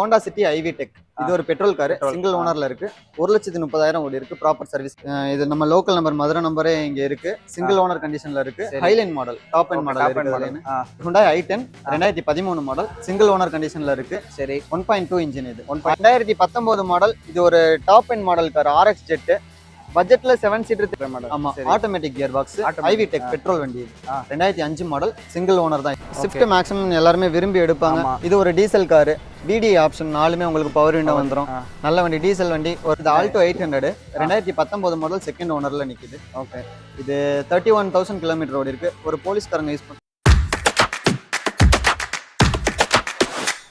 Honda city IV tech. இது ஒரு petrol car, single ஓனர்ல இருக்கு. 1,30,000 ஓடி இருக்கு. Proper service. இது நம்ம லோக்கல் நம்பர், மதுரை நம்பரே இங்க இருக்கு. சிங்கிள் ஓனர் கண்டிஷன்ல இருக்கு. Highline model, top end model இருக்கு. Hyundai i10 2013 model, single owner கண்டிஷன்ல இருக்கு. சரி, 1.2 இன்ஜின். இது 2019 மாடல். இது ஒரு top end model car, RX jet. பட்ஜெட்ல 7 சீட்டர் மாடல். ஆமா, automatic gear box, IV tech petrol வண்டி. 2005 மாடல், சிங்கிள் ஓனர் தான். ஸ்விஃப்ட் மேக்ஸிமம் எல்லாருமே விரும்பி எடுப்பாங்க. இது ஒரு டீசல் கார், டிடி ஆப்ஷன், நாலுமே உங்களுக்கு பவர் விண்டோ வந்துடும். நல்ல வண்டி, டீசல் வண்டி. ஒரு ஆல்டோ 800 2019 மாடல், செகண்ட் ஓனர்ல நிக்குது. ஓகே, இது 31,000 கிலோமீட்டர் ஓடி இருக்கு. ஒரு போலீஸ்காரங்க யூஸ் பண்ண.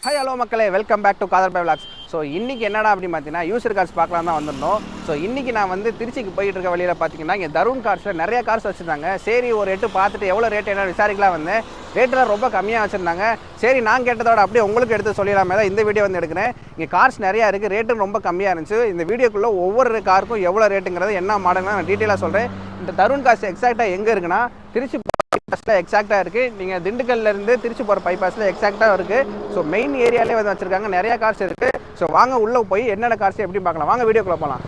ஹாய் ஹலோ மக்களே, welcome back to Khader by vlogs. So இன்றைக்கி என்னடா அப்படின்னு பார்த்தீங்கன்னா, யூசர் கார்ஸ் பார்க்கலாம் தான் வந்திருந்தோம். ஸோ இன்றைக்கி நான் வந்து திருச்சிக்கு போயிட்டு இருக்க வழியில் பார்த்தீங்கன்னா, இங்கே தருண் கார்ஸில் நிறைய கார்ஸ் வச்சுருந்தாங்க. சரி, ஒரு எட்டு பார்த்துட்டு எவ்வளோ ரேட் என்ன விசாரிக்கலாம் வந்தேன். ரேட்டெலாம் ரொம்ப கம்மியாக வச்சுருந்தாங்க. சரி, நான் கேட்டதோட அப்படியே உங்களுக்கு எடுத்து சொல்லிடலாமே தான் இந்த வீடியோ வந்து எடுக்கிறேன். இங்கே கார்ஸ் நிறையா இருக்குது, ரேட்டும் ரொம்ப கம்மியாக இருந்துச்சு. இந்த வீடியோக்குள்ளே ஒவ்வொரு காருக்கும் எவ்வளோ ரேட்டுங்கிறது, என்ன மாடல்னா நான் டீட்டெயிலாக சொல்கிறேன். இந்த தருண் கார்ஸ் எக்ஸாக்டாக எங்கே இருக்குன்னா, திருச்சி பைபாஸில் எக்ஸாக்டாக இருக்குது. நீங்கள் திண்டுக்கல்லேருந்து திருச்சி போகிற பைபாஸில் எக்ஸாக்டாக இருக்குது. ஸோ மெயின் ஏரியாலே வந்து வச்சுருக்காங்க, நிறையா கார்ஸ் இருக்குது. ஸோ வாங்க உள்ளே போய் என்னென்ன கார்ஸ் எப்படி பார்க்கலாம். வாங்க வீடியோக்குள்ளே போகலாம்.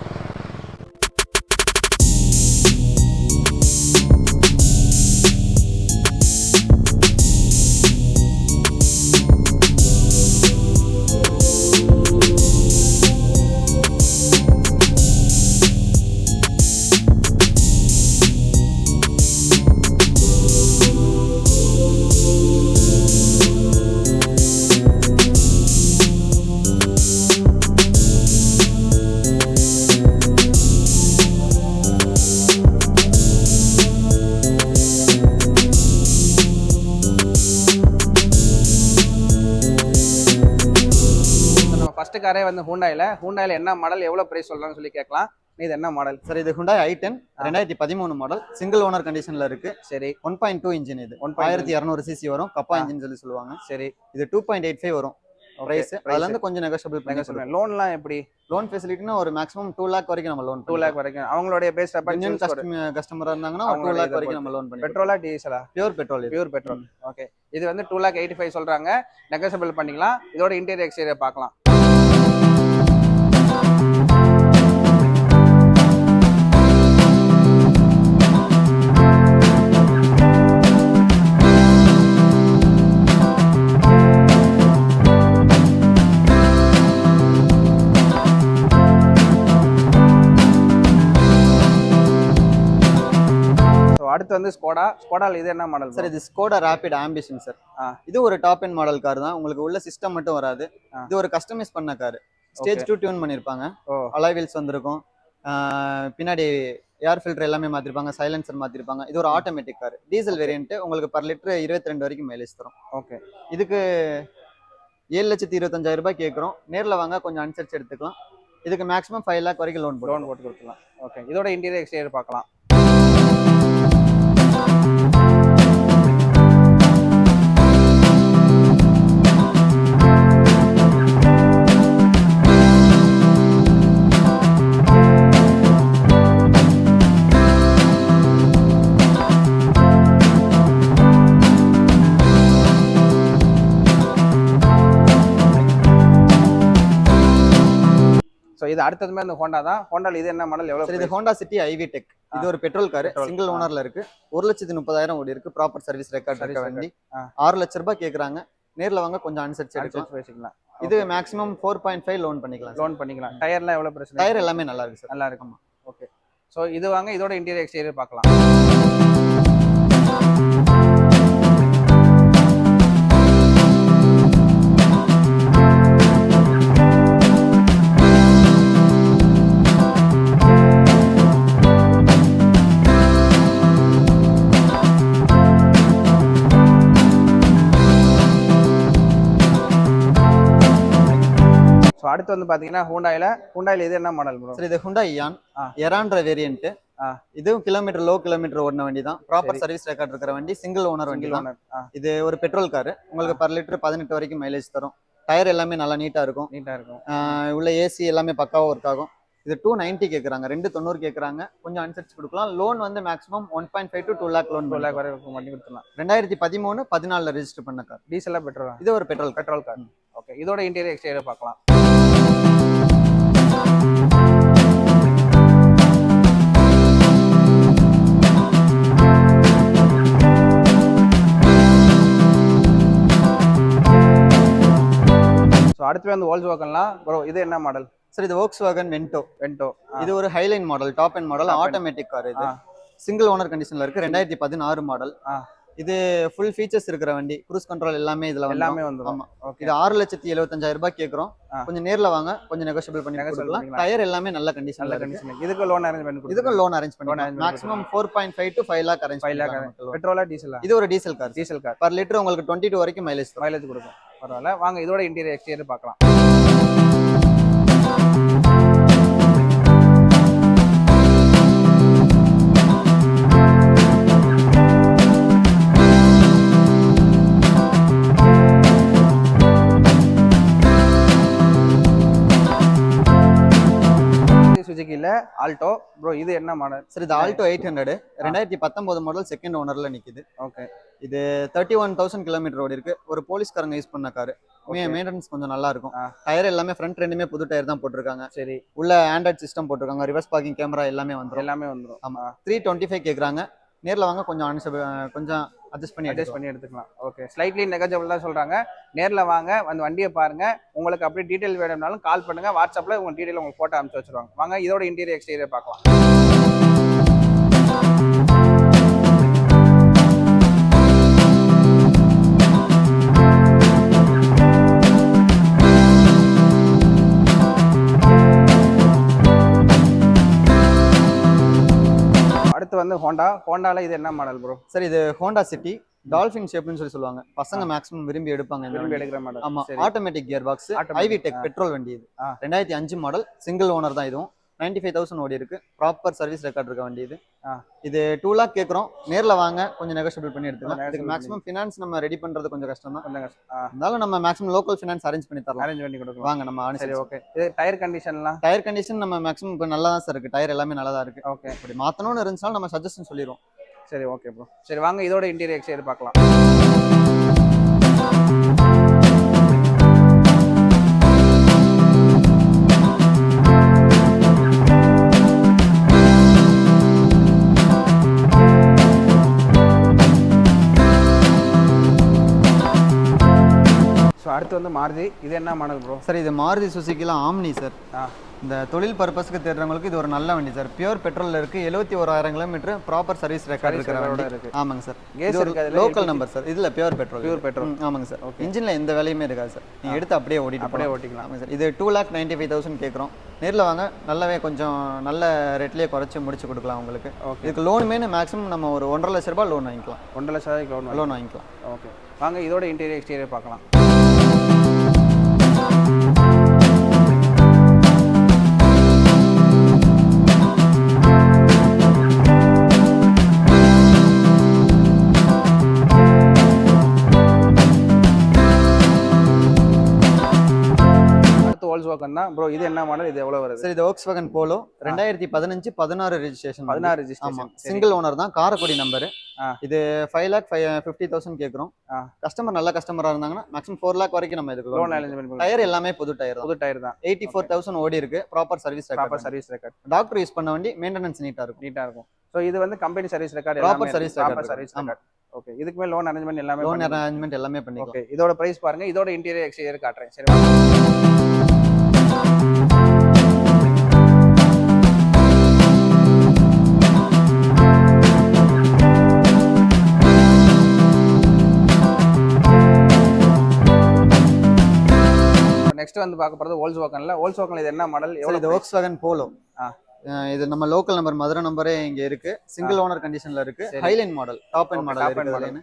ஃபர்ஸ்ட் காரே வந்து ஹூண்டாயில் என்ன மாடல், எவ்வளோ பிரைஸ் சொல்லலாம்னு சொல்லி கேட்கலாம். இது என்ன மாடல் சார்? இது Hyundai i10 2013 model, single owner கண்டிஷன்ல இருக்கு. சரி, 1.2 இன்ஜின். இது 1200 சிசி வரும், கப்பா இன்ஜின் சொல்லி சொல்லுவாங்க. சரி, இது 2.85 வரும் பிரைஸ். அதுல இருந்து கொஞ்சம் நெகோஷியபிள் பண்ணி சொல்றேன். லோன்லாம் எப்படி? லோன் ஃபெசிலிட்டினா ஒரு மேக்ஸிமம் 2 லாக் வரைக்கும் நம்ம லோன் 2 லாக் வரைக்கும். அவங்களுடைய பேஸ் கஸ்டமரா இருந்தாங்கன்னா 2 லாக் வரைக்கும் நம்ம லோன் பண்ணி. பெட்ரோலா டீசலா? Pure petrol. Pure petrol. Okay, இது வந்து 2,85,000 சொல்றாங்க. நெகோஷியபிள் பண்ணிக்கலாம். இதோட இன்டீரியர் எக்ஸ்டீரியர் பார்க்கலாம். அடுத்து வந்து ஸ்கோடால இது என்ன மாடல் சார்? இது ஸ்கோடா ராபிட் ஆம்பிஷன் சார். இது ஒரு டாப் எண்ட் மாடல் கார் தான். உங்களுக்கு உள்ள சிஸ்டம் மட்டும் வராது. இது ஒரு கஸ்டமைஸ் பண்ண கார். ஸ்டேஜ் 2 டியூன் பண்ணிருப்பாங்க. அலாய் வீல்ஸ் வந்திருக்கும். பின்னாடி ஏர் ஃபில்டர் எல்லாமே மாத்திருப்பாங்க, சைலன்சர் மாத்திருப்பாங்க. இது ஒரு ஆட்டோமேட்டிக் கார், டீசல் வேரியன்ட். உங்களுக்கு பர் லிட்டர் 22 வரைக்கும் மைலேஜ் தரும். ஓகே, இதுக்கு 7,25,000 ரூபாய் கேட்குறோம். நேரில் வாங்க, கொஞ்சம் அனுசரிச்சு எடுத்துக்கலாம். இதுக்கு மேக்ஸிமம் 5 லாக் வரைக்கும் லோன் போட்டு கொடுக்கலாம். ஓகே, இதோட இன்டீரியர் எக்ஸ்டீரியர் பார்க்கலாம். இது அடுத்தது மாதிரி இந்த ஹோண்டா தான். ஹோண்டால இது என்ன மாடல், எவ்வளவு? இது ஹோண்டா சிட்டி ஐவி டெக். இது ஒரு பெட்ரோல் கார், சிங்கிள் ஓனர்ல இருக்கு. 1,30,000 ஓடி இருக்கு. ப்ராப்பர் சர்வீஸ் ரெக்கார்ட் இருக்க வண்டி. 6 லட்சம் ரூபாய் கேக்குறாங்க. நேர்ல வாங்க, கொஞ்சம் அனுசரிச்சு எடுக்கலாம். இது மேக்ஸிமம் 4.5 லோன் பண்ணிக்கலாம். டயர்லாம் எவ்வளவு பிரச்சனை? டயர் எல்லாமே நல்லா இருக்கு சார். நல்லா இருக்குமா? ஓகே, சோ இது வாங்க, இதோட இன்டீரியர் எக்ஸ்டீரியர் பார்க்கலாம். அடுத்து வந்து பாத்தீங்கன்னா ஹூண்டாயில இது என்ன மாடல் ப்ரோ? சார், இது ஹூண்டாய் எரான்ற வேரியன்ட். இதுவும் லோ கிலோமீட்டர் ஓடின வண்டி தான். ப்ராப்பர் சர்வீஸ் ரெக்கார்ட் இருக்கிற வண்டி, சிங்கிள் ஓனர் வண்டி தான். இது ஒரு பெட்ரோல் கார். உங்களுக்கு பர் லிட்டர் 18 வரைக்கும் மைலேஜ் தரும். டயர் எல்லாமே நல்லா நீட்டா இருக்கும். உள்ள ஏசி எல்லாமே பக்காவா ஒர்க் ஆகும். இது 290 கேக்குறாங்க, 290 கேக்குறாங்க, கொஞ்சம் அனுசரிச்சு கொடுக்கலாம். லோன் வந்து maximum 1.5 to 2 lakh loan 2 lakh வரை பண்ணி கொடுத்துடலாம். 2013 14 ரெஜிஸ்டர் பண்ண கார். டீசலா பெட்ரோலா? இது ஒரு பெட்ரோல் கார். ஓகே, இதோட இன்டீரியர் எக்ஸ்டீரியர் பார்க்கலாம். ஸோ அடுத்து வந்து Volkswagenலாம் ப்ரோ, இது என்ன மாடல்? சார் இது Volkswagen Vento. இது ஒரு highline model, top end model, automatic car. இது சிங்கிள் ஓனர் கண்டிஷன்ல இருக்கு, 2016 மாடல். இது ஃபுல் ஃபீச்சர்ஸ் இருக்கிற வண்டி, க்ரூஸ் கண்ட்ரோல் எல்லாமே இதுல எல்லாமே வந்துரும். ஆமா. இது 6,75,000 ரூபாய் கேக்குறோம். கொஞ்சம் நேர்ல வாங்க, கொஞ்சம் நெகோஷியபிள் பண்ணி கொடுக்கலாம். டயர் எல்லாமே நல்ல கண்டிஷன்ல இருக்கு. இதுக்கு லோன் அரேஞ்ச் பண்ணி கொடுங்க. இதுக்கு லோன் அரேஞ்ச் பண்ணி மேக்ஸிமம் 4.5 to 5 lakh அரேஞ்ச் பண்ணலாம். பெட்ரோலா டீசலா? இது ஒரு டீசல் கார். பர் லிட்டர் உங்களுக்கு 22 வரைக்கும் மைலேஜ் கொடுக்கும். பரவாயில்ல, வாங்க இதோட இன்டீரியர் எக்ஸ்டீரியர் பார்க்கலாம். சுஜுகில ஆல்டோ ப்ரோ, இது என்ன மாடல்? சார் இது ஆல்டோ 800 2019 மாடல், செகண்ட் ஓனர்ல நிக்குது. ஓகே, இது 31,000 கிலோமீட்டர் ஓடி இருக்கு. ஒரு போலீஸ்காரங்க யூஸ் பண்ண கார். மெயின்டெனன்ஸ் கொஞ்சம் நல்லா இருக்கும். டயர் எல்லாமே ஃப்ரண்ட் ரெண்டுமே புது டயர் தான் போட்டிருக்காங்க. சரி, உள்ள ஆண்ட்ராய்ட் சிஸ்டம் போட்டிருக்காங்க, ரிவர்ஸ் பார்க்கிங் கேமரா எல்லாமே வந்துரும். ஆமா, 325 கேக்குறாங்க. நேர்ல வாங்க, கொஞ்சம் அட்ஜஸ்ட் பண்ணி எடுத்துக்கலாம். ஓகே, ஸ்லைட்லி நெகோஷியபிள் தான் சொல்றாங்க. நேர்ல வாங்க, வந்து வண்டியை பாருங்க. உங்களுக்கு அப்படியே டீடைல் வேணும்னாலும் கால் பண்ணுங்க. வாட்ஸ்அப்ல உங்க டீடைல் உங்களுக்கு போட்டோ அனுப்பிச்சு வச்சிருவாங்க. வாங்க இதோட இன்டீரியர் எக்ஸ்டீரியர் பார்க்கலாம். அடுத்து வந்து ஹோண்டால இது என்ன மாடல் ப்ரோ? சார் இது ஹோண்டா சிட்டி டால்பின் ஷேப்னு சொல்லுவாங்க. பசங்க மேக்ஸிமம் விரும்பி எடுப்பாங்க. எடுக்கிற மாடல். ஆமா, automatic gear box, IV tech petrol வண்டி. இது 2005 மாடல், சிங்கிள் ஓனர் தான். இதுவும் 95,000 ஓடி இருக்கு. ப்ராப்பர் சர்வீஸ் ரெக்கார்ட் இருக்க வண்டி இது. இது 2 lakh கேக்குறோம். நேர்ல வாங்க, கொஞ்சம் நெகோஷியபிள் பண்ணி எடுத்துக்கலாம். இதுக்கு மேக்ஸிமம் ஃபினான்ஸ் நம்ம ரெடி பண்றது கொஞ்சம் கஷ்டம் தான். இருந்தாலும் நம்ம மேக்ஸிமம் லோக்கல் ஃபினான்ஸ் அரேஞ்ச் பண்ணி கொடுக்கலாம். வாங்க நம்ம சரி. ஓகே, இது டயர் கண்டிஷன்லாம்? டயர் கண்டிஷன் நம்ம மேக்ஸிமம் இப்போ நல்லா தான் சார் இருக்கு. டயர் எல்லாமே நல்லா தான் இருக்கு. ஓகே, அப்படி மாத்தணும்னு இருந்துச்சுனா நம்ம சஜஷன் சொல்லிடுவோம். சரி, ஓகே ப்ரோ. சரி, வாங்க இதோட இன்டீரியர் எக்ஸ்டீரியர் பார்க்கலாம். அடுத்து வந்து மாருதி, இது என்ன மாடல் ப்ரோ? சார் இது மாருதி சுசுகில ஆம்னி சார். இந்த தொழில் பர்பஸ்க்கு தேடுறவங்களுக்கு இது ஒரு நல்ல வண்டி சார். பியூர் பெட்ரோல்ல இருக்கு, 71,000 கிலோமீட்டர், ப்ராப்பர் சர்வீஸ் ரெக்கார்ட் இருக்கிற வண்டி இருக்கு. ஆமாங்க சார், இது ஒரு லோக்கல் நம்பர் சார். இதுல பியூர் பெட்ரோல். ஆமாங்க சார். இன்ஜின்ல எந்த வேலையுமே இருக்காது சார். நீங்க எடுத்து அப்படியே ஓட்டிக்கலாம். ஆமாங்க சார். இது 2,95,000 கேக்குறோம். நேர்ல வாங்க, நல்லாவே கொஞ்சம் நல்ல ரேட்லயே குறைச்சு முடிச்சு கொடுக்கலாம் உங்களுக்கு. இதுக்கு லோனுமே மேக்ஸிமம் நம்ம ஒரு 1.5 லட்ச ரூபாய் லோன் வாங்கிக்கலாம். 1.5 லட்சம் லோன் வாங்கிக்கலாம். ஓகே, வாங்க இதோட இன்டீரியர் எக்ஸ்டீரியர் பார்க்கலாம். Volkswagen தான் ப்ரோ. இது என்ன மாடல்? இது எவ்வளவு வருது? சார் இது Volkswagen Polo 2015 16 ரெஜிஸ்ட்ரேஷன். 16 ரெஜிஸ்ட்ரேஷன். ஆமா, சிங்கிள் ஓனர் தான், காரக்குடி நம்பர். இது 5,50,000 கேக்குறோம். கஸ்டமர் நல்ல கஸ்டமரா இருந்தாங்கன்னா மேக்ஸிமம் 4 lakh வரைக்கும் நம்ம இதுக்கு லோன் அரேஞ்ச் பண்ணி. டயர் எல்லாமே புது டயர் தான். 84,000 ஓடி இருக்கு. Proper service record. Doctor use பண்ண வண்டி, மெயின்டெனன்ஸ் நீட்டா இருக்கும். சோ இது வந்து company service record, proper service record. Okay, இதுக்கு மேல லோன் அரேஞ்ச்மென்ட் எல்லாமே பண்ணிக்கலாம். ஓகே, இதோட பிரைஸ் பாருங்க. இதோட இன்டீரியர் எக்ஸ்டீரியர் காட்டுறேன். சரி, நெக்ஸ்ட் வந்து பார்க்க போறது Volkswagenல இது என்ன மாடல்? இது Volkswagen Polo. இது நம்ம லோக்கல் நம்பர், மதுரை நம்பரே இங்க இருக்கு. சிங்கிள் ஓனர் கண்டிஷன்ல இருக்கு. Highline model, top end model.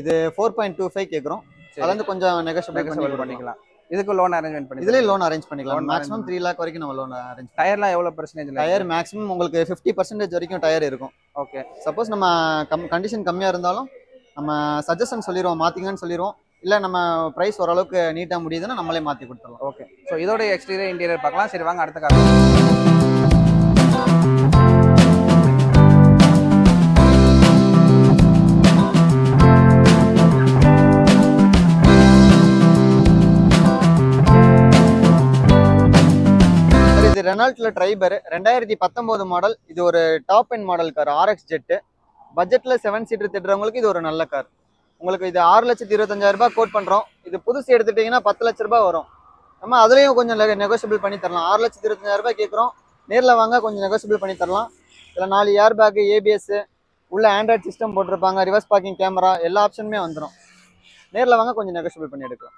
இது 4.25 கேக்குறோம். அதுல இருந்து கொஞ்சம் நெகோஷியபிள் பண்ணிக்கலாம். இதுக்கு லோன் அரேஞ்ச்மென்ட் பண்ணி இதுலயே லோன் அரேஞ்ச் பண்ணிக்கலாம். மேக்ஸிமம் 3 lakh வரைக்கும் நம்ம லோன் அரேஞ்ச். டயர்லாம் எவ்வளவு பெர்சன்டேஜ்? டயர் மேக்ஸிமம் உங்களுக்கு 50% வரைக்கும் டயர் இருக்கும். ஓகே, சப்போஸ் நம்ம கண்டிஷன் கம்மியா இருந்தாலும் நம்ம சஜஷன் சொல்லிடுவோம், மாத்திங்கன்னு சொல்லிடுவோம். இல்ல நம்ம பிரைஸ் ஓரளவுக்கு நீட்டா முடியுதுன்னா நம்மளே மாத்தி கொடுத்துடலாம். ஓகே, ஸோ இதோட எக்ஸ்டீரியர் இன்டீரியர் பார்க்கலாம். சரி, வாங்க அடுத்த கார். இது ரெனால்ட்ல ட்ரைபர் 2019 மாடல். இது ஒரு top end model car, RX jet. பட்ஜெட்ல 7 சீட்டர் திட்டுறவங்களுக்கு இது ஒரு நல்ல கார். உங்களுக்கு இது 6,25,000 கோட் பண்றோம். இது புதுசு எடுத்துட்டீங்கன்னா 10 லட்ச ரூபாய் வரும். நம்ம அதுலயும் கொஞ்சம் நெகோசியபிள் பண்ணி தரலாம். 6,25,000 கேட்குறோம். நேரில் வாங்க, கொஞ்சம் நெகோசியபிள் பண்ணி தரலாம். இதில் 4 ஏர் பேக், ஏபிஎஸ், உள்ள ஆண்ட்ராய்ட் சிஸ்டம் போட்டிருப்பாங்க, ரிவர்ஸ் பார்க்கிங் கேமரா, எல்லா ஆப்ஷனுமே வந்துடும். நேரில் வாங்க, கொஞ்சம் நெகோசியபிள் பண்ணி எடுக்கலாம்.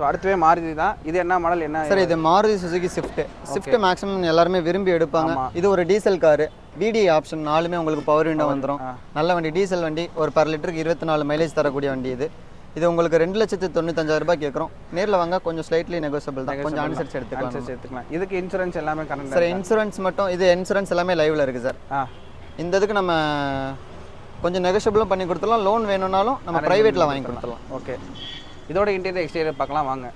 அடுத்தவே மாருதி தான். இது என்ன மாடல் என்ன சார்? இது மாருதி சுசுகி ஸ்விஃப்ட் மேக்ஸிமம் எல்லாருமே விரும்பி எடுப்பாங்க. இது ஒரு டீசல் காரு, விடி ஆப்ஷன், 4மே உங்களுக்கு பவர் விண்டோ வந்துடும். நல்ல வண்டி, டீசல் வண்டி. ஒரு பர் லிட்டருக்கு 24 மைலேஜ் தரக்கூடிய வண்டி இது. இது உங்களுக்கு 2,95,000 கேட்குறோம். நேரில் வாங்க, கொஞ்சம் ஸ்லைட்லி நெகோசியபிள் தான், கொஞ்சம் அனுசரிச்சு எடுத்துக்கலாம். இதுக்கு இன்சூரன்ஸ் எல்லாமே கரெக்ட் சார்? இன்சூரன்ஸ் மட்டும், இது இன்சூரன்ஸ் எல்லாமே லைவ்ல இருக்கு சார். இந்த இதுக்கு நம்ம கொஞ்சம் நெகோசியபிளும் பண்ணி கொடுத்துடலாம். லோன் வேணும்னாலும் நம்ம பிரைவேட்ல வாங்கி கொடுத்துடலாம். ஓகே, இதோட இன்டீரியர் எக்ஸ்டீரியர் பார்க்கலாம் வாங்க.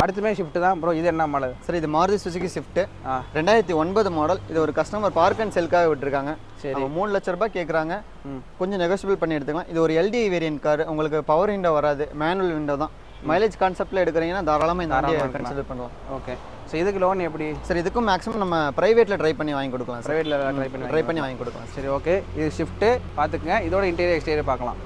அடுத்துமே ஷிஃப்ட் தான் ப்ரோ. இது என்ன மாடல் சார்? இது மாருதி சுசுகி ஸ்விஃப்ட் 2009 மாடல். இது ஒரு கஸ்டமர் பார்க் அண்ட் செல்காக விட்டுருக்காங்க. சரி, 3 லட்ச ரூபாய் கேட்குறாங்க. கொஞ்சம் நெகோசியபிள் பண்ணி எடுத்துக்கலாம். இது ஒரு எல்டி வேரியன்ட் கார். உங்களுக்கு பவர் விண்டோ வராது, மேனுவல் விண்டோ தான். மைலேஜ் கான்செப்ட்ல எடுக்கிறீங்கன்னா தாராளமாக இந்த வண்டியை கன்சிடர் பண்ணலாம். ஓகே, ஸோ இதுக்கு லோன் எப்படி சார்? இதுக்கும் மேக்ஸிமம் நம்ம பிரைவேட்ல ட்ரை பண்ணி வாங்கி கொடுக்கலாம். பிரைவேட்ல ட்ரை பண்ணி வாங்கி கொடுக்கலாம். சரி, ஓகே. இது ஷிஃப்ட் பார்த்துக்குங்க. இதோட இன்டீரியர் எக்ஸ்டீரியர் பார்க்கலாம்.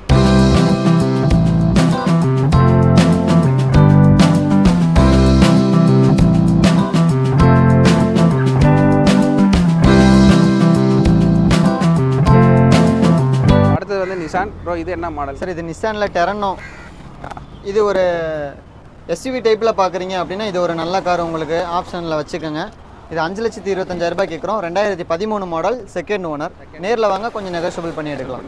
அடுத்தது வந்து நிசான் ப்ரோ. இது என்ன மாடல் சார்? இது நிசான்ல டெரனோ. இது ஒரு எஸ்யூவி டைப்பில் பார்க்குறீங்க அப்படின்னா இது ஒரு நல்ல கார், உங்களுக்கு ஆப்ஷனில் வச்சுக்கோங்க. இது 5,25,000 கேட்குறோம். 2013 மாடல், செகண்ட் ஓனர். நேரில் வாங்க, கொஞ்சம் நெகோசியபிள் பண்ணி எடுக்கலாம்.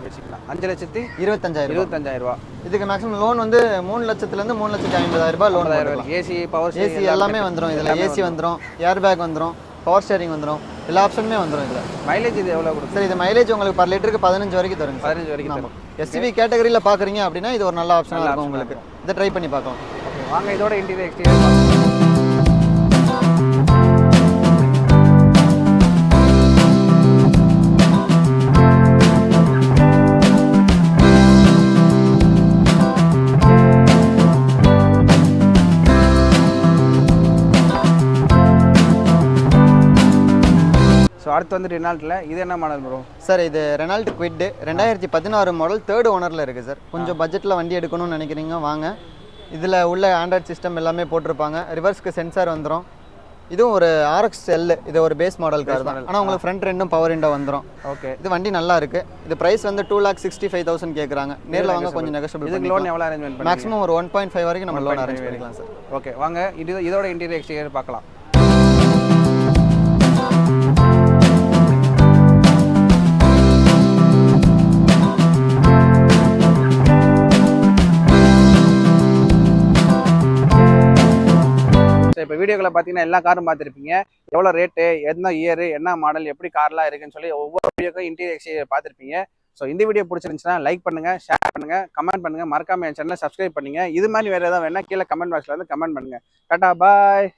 5,25,000. இதுக்கு மேக்ஸிமம் லோன் வந்து 3 லட்சத்துலேருந்து 3,50,000 லோன். ஏசி, பவர் ஏசி எல்லாமே வந்துடும். இதில் ஏசி வந்துடும், ஏர் பேக் வந்துடும், பவர் ஸ்டேரிங் வந்துடும், எல்லா ஆப்ஷனுமே வந்துடும் இதில். மைலேஜ் இது எவ்வளோ கொடுக்கும் சார்? இது மைலேஜ் உங்களுக்கு பர் லிட்டருக்கு 15 வரைக்கும் தரும். 15 வரைக்கும். எஸ்யூவி கேட்டகரியில் பார்க்குறீங்க அப்படின்னா இது ஒரு நல்ல ஆப்ஷனாக இருக்கும் உங்களுக்கு. இதை ட்ரை பண்ணி பார்க்கலாம். வாங்க, இதோட இன்டீரியர் எக்ஸ்டீரியர் ஸோ அடுத்து வந்து ரெனால்ட்டில் இது என்ன மாடல் ப்ரோ? சார், இது ரெனால்ட் குவிட் 2016 மாடல், தேர்ட் ஓனரில் இருக்குது சார். கொஞ்சம் பட்ஜெட்டில் வண்டி எடுக்கணும்னு நினைக்கிறீங்க வாங்க. இதில் உள்ள ஆண்ட்ராய்ட் சிஸ்டம் எல்லாமே போட்டிருப்பாங்க, ரிவர்ஸ்க்கு சென்சார் வந்துடும். இதுவும் ஒரு ஆர்எக்ஸ் எல். இது ஒரு பேஸ் மாடல் கார் தான், ஆனால் உங்களுக்கு ஃப்ரண்ட் ரெண்டும் பவர் விண்டோ வந்துடும். ஓகே, இது வண்டி நல்லா இருக்குது. இது ப்ரைஸ் வந்து 2,65,000 கேட்குறாங்க. நேரில் வாங்க, கொஞ்சம் நெகோசியபிள். இதுக்கு லோன் எவ்வளோ அரேஞ்ச்மெண்ட் பண்ணி? மேக்ஸிமம் ஒரு 1.5 வரைக்கும் நம்ம லோன் அரேஞ்ச் பண்ணிக்கலாம் சார். ஓகே, வாங்க இதோட இன்டீரியர் எக்ஸ்டீரியர் பார்க்கலாம். இப்போ வீடியோக்களை பார்த்தீங்கன்னா எல்லா காரும் பார்த்துருப்பீங்க. எவ்வளோ ரேட்டு, என்ன இயரு, என்ன மாடல், எப்படி கார்லாம் இருக்குன்னு சொல்லி ஒவ்வொரு வீடியோக்கும் இன்டீரியர் எக்ஸ்டீரியர் பார்த்துருப்பீங்க. ஸோ இந்த வீடியோ பிடிச்சிருந்துச்சுன்னா லைக் பண்ணுங்கள், ஷேர் பண்ணுங்கள், கமெண்ட் பண்ணுங்கள். மறக்காம என் சேனலை சப்ஸ்கிரைப் பண்ணுங்கள். இது மாதிரி வேறு ஏதாவது வேணால் கீழே கமெண்ட் பாக்ஸில் வந்து கமெண்ட் பண்ணுங்கள். டாடா, பாய்.